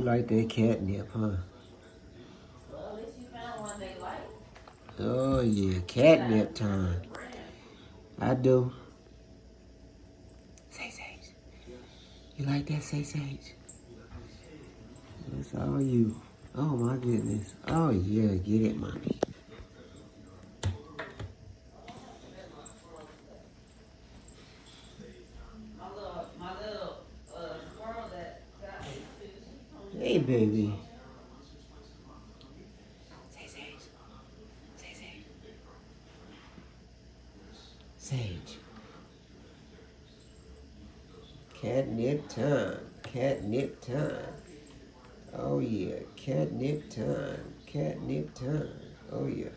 like that catnip, huh? Well, at least you found one they like. Oh yeah, catnip time. I do. Say Sage. You like that, Say Sage? That's all you. Oh my goodness. Oh yeah, get it, mommy. My little squirrel that got me too. Hey, baby. Say Sage. Say Sage. Sage. Catnip time. Catnip time. Oh yeah, catnip time. Catnip time. Oh yeah.